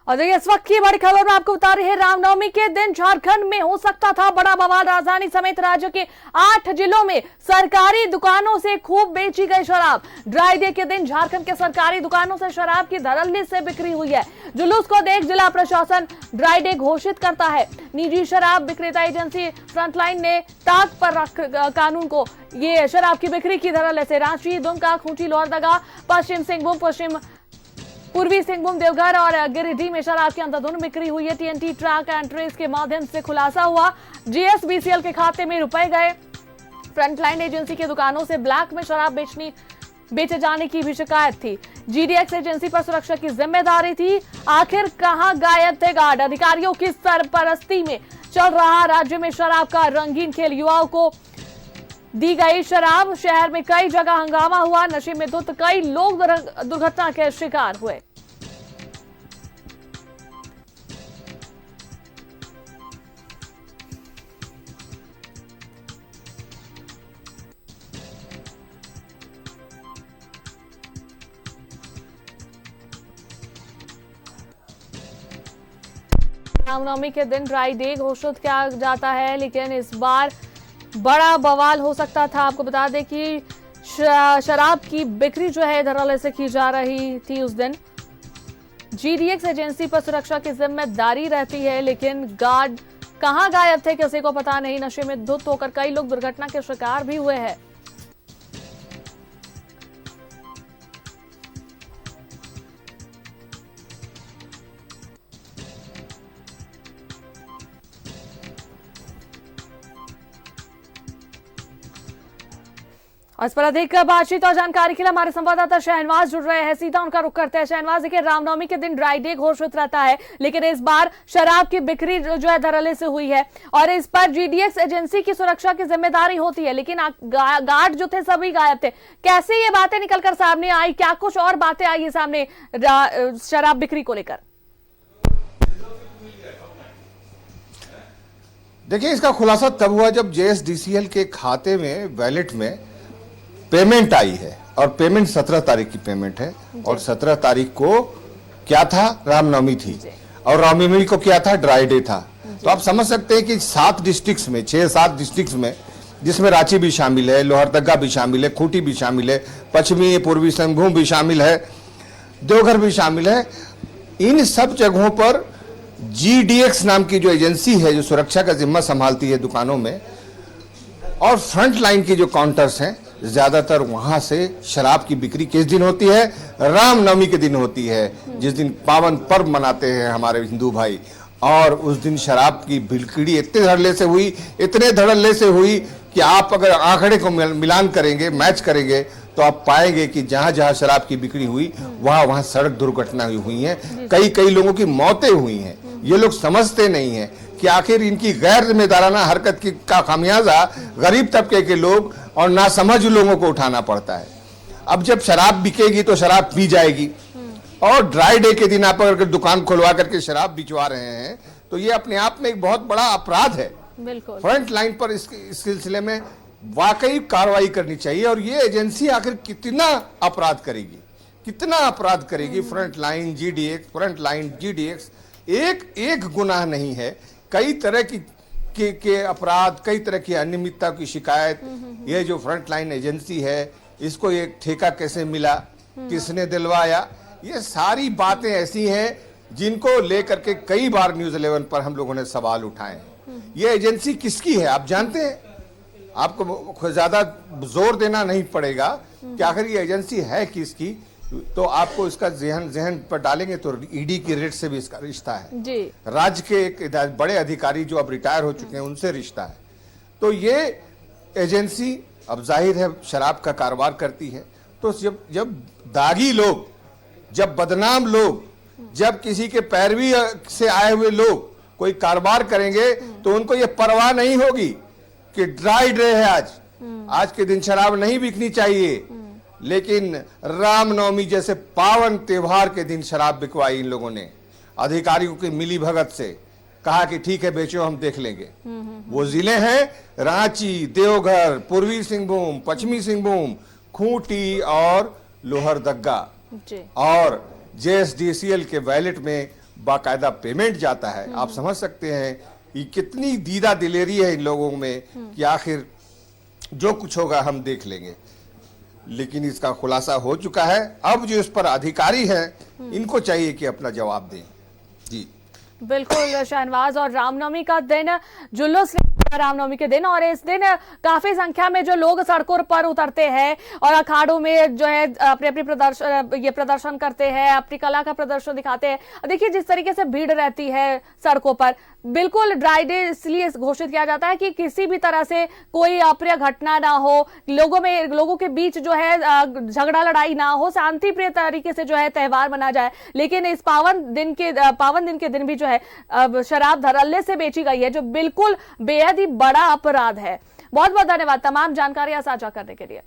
और देखिए इस वक्त की बड़ी खबर में आपको बता रहे हैं, रामनवमी के दिन झारखंड में हो सकता था बड़ा बवाल। राजधानी समेत राज्य के 8 जिलों में सरकारी दुकानों से खूब बेची गई शराब। ड्राई डे के दिन झारखंड के सरकारी दुकानों से शराब की धड़ल्ले से बिक्री हुई है। जुलूस को देख जिला प्रशासन ड्राई डे घोषित करता है। निजी शराब विक्रेता एजेंसी फ्रंटलाइन ने ताक पर रख कानून को। ये शराब की बिक्री की धड़ल्ले से रांची, दुमका, खूंटी, लोहरदगा, पश्चिम सिंहभूम, पूर्वी सिंहभूम, देवघर और गिरिडीह में शराब की अंधाधुंध बिक्री हुई है। टीएनटी ट्रैक एंड ट्रेस के माध्यम से खुलासा हुआ। जीएसबीसीएल के खाते में रुपए गए। फ्रंटलाइन एजेंसी की दुकानों से ब्लैक में शराब बेचे जाने की भी शिकायत थी। जीडीएक्स एजेंसी पर सुरक्षा की जिम्मेदारी थी। आखिर कहां गायब थे गार्ड? अधिकारियों की सरपरस्ती में चल रहा राज्य में शराब का रंगीन खेल। युवाओं को दी गई शराब, शहर में कई जगह हंगामा हुआ। नशे में धुत कई लोग दुर्घटना के शिकार हुए। रामनवमी के दिन ड्राई डे घोषित किया जाता है, लेकिन इस बार बड़ा बवाल हो सकता था। आपको बता दें कि शराब की बिक्री जो है धड़ल्ले से की जा रही थी उस दिन। जीडीएक्स एजेंसी पर सुरक्षा की जिम्मेदारी रहती है, लेकिन गार्ड कहां गायब थे किसी को पता नहीं। नशे में धुत होकर कई लोग दुर्घटना के शिकार भी हुए हैं। और इस पर अधिक बातचीत और जानकारी के लिए हमारे संवाददाता शहनवाज जुड़ रहे हैं। सीधा उनका रुख करते हैं। शहनवाज, देखिए रामनवमी के दिन ड्राई डे घोषित रहता है, लेकिन इस बार शराब की बिक्री जो है धड़ल्ले से हुई है और इस पर जीडीएक्स एजेंसी की सुरक्षा की जिम्मेदारी होती है, लेकिन गार्ड जो थे सभी गायब थे। कैसे ये बातें निकलकर सामने आई? क्या कुछ और बातें आई है सामने शराब बिक्री को लेकर? देखिए, इसका खुलासा तब हुआ जब जेएसडीसीएल के खाते में वैलेट में पेमेंट आई है और पेमेंट 17 तारीख की पेमेंट है। और 17 तारीख को क्या था? रामनवमी थी और रामनवमी को क्या था? ड्राई डे था। तो आप समझ सकते हैं कि 7 डिस्ट्रिक्ट्स में 6-7 डिस्ट्रिक्ट्स में, जिसमें रांची भी शामिल है, लोहरदगा भी शामिल है, खूंटी भी शामिल है, पश्चिमी पूर्वी सिंहभूम भी शामिल है, देवघर भी शामिल है। इन सब जगहों पर जीडीएक्स नाम की जो एजेंसी है जो सुरक्षा का जिम्मा संभालती है दुकानों में, और फ्रंट लाइन की जो काउंटर्स हैं, ज्यादातर वहां से शराब की बिक्री किस दिन होती है? रामनवमी के दिन होती है, जिस दिन पावन पर्व मनाते हैं हमारे हिंदू भाई। और उस दिन शराब की बिक्री इतने धड़ल्ले से हुई कि आप अगर आंकड़े को मिलान करेंगे, मैच करेंगे, तो आप पाएंगे कि जहां जहां शराब की बिक्री हुई वहां सड़क दुर्घटना हुई है। कई लोगों की मौतें हुई हैं। ये लोग समझते नहीं है कि आखिर इनकी गैर जिम्मेदाराना हरकत का खामियाजा गरीब तबके के लोग और नासमझ लोगों को उठाना पड़ता है। अब जब शराब बिकेगी तो शराब पी जाएगी, और ड्राई डे के दिन आप अगर दुकान खुलवा करके शराब बिचवा रहे हैं तो ये अपने आप में एक बहुत बड़ा अपराध है। बिल्कुल। फ्रंट लाइन पर इस सिलसिले में वाकई कार्रवाई करनी चाहिए। और ये एजेंसी आखिर कितना अपराध करेगी? फ्रंट लाइन जीडीएक्स एक गुनाह नहीं है, कई तरह के अपराध, कई तरह की अनियमितता की शिकायत। ये जो फ्रंट लाइन एजेंसी है, इसको एक ठेका कैसे मिला, किसने दिलवाया, ये सारी बातें ऐसी हैं जिनको लेकर के कई बार न्यूज़ 11 पर हम लोगों ने सवाल उठाए हैं। ये एजेंसी किसकी है आप जानते हैं? आपको ज्यादा जोर देना नहीं पड़ेगा कि आखिर ये एजेंसी है किसकी, तो आपको इसका जहन पर डालेंगे तो ईडी की रेट से भी इसका रिश्ता है जी। राज्य के एक बड़े अधिकारी जो अब रिटायर हो चुके हैं उनसे रिश्ता है। तो ये एजेंसी अब जाहिर है शराब का कारोबार करती है। तो जब दागी लोग, जब बदनाम लोग, जब किसी के पैरवी से आए हुए लोग कोई कारोबार करेंगे तो उनको ये परवाह नहीं होगी कि ड्राई डे है आज के दिन शराब नहीं बिकनी चाहिए। लेकिन रामनवमी जैसे पावन त्योहार के दिन शराब बिकवाई इन लोगों ने। अधिकारियों की मिली भगत से कहा कि ठीक है बेचो, हम देख लेंगे। वो जिले हैं रांची, देवघर, पूर्वी सिंहभूम, पश्चिमी सिंहभूम, खूंटी और लोहरदगा। और जेएसडीसीएल के वैलेट में बाकायदा पेमेंट जाता है, आप समझ सकते हैं कि कितनी दीदा दिलेरी है इन लोगों में कि आखिर जो कुछ होगा हम देख लेंगे। लेकिन इसका खुलासा हो चुका है। अब जो इस पर अधिकारी हैं इनको चाहिए कि अपना जवाब दें। जी बिल्कुल शहनवाज, और रामनवमी का दिन जुलूस रामनवमी के दिन, और इस दिन काफी संख्या में जो लोग सड़कों पर उतरते हैं और अखाड़ों में जो है अपने अपने प्रदर्शन करते हैं, अपनी कला का प्रदर्शन दिखाते हैं। देखिए जिस तरीके से भीड़ रहती है सड़कों पर, बिल्कुल ड्राई डे इसलिए घोषित किया जाता है कि किसी भी तरह से कोई अप्रिय घटना ना हो, लोगों के बीच जो है झगड़ा लड़ाई ना हो, शांति प्रिय तरीके से जो है त्योहार मना जाए। लेकिन इस पावन दिन के दिन भी जो है शराब धड़ल्ले से बेची गई है, जो बिल्कुल बेहद ही बड़ा अपराध है। बहुत बहुत धन्यवाद तमाम जानकारियां साझा करने के लिए।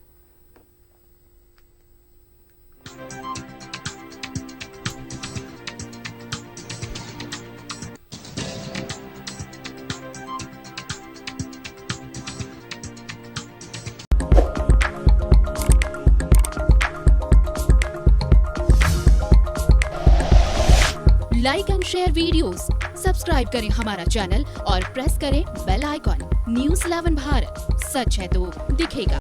Like and share videos, subscribe करें हमारा चैनल और प्रेस करें बेल आइकॉन। न्यूज़ 11 भारत, सच है तो दिखेगा।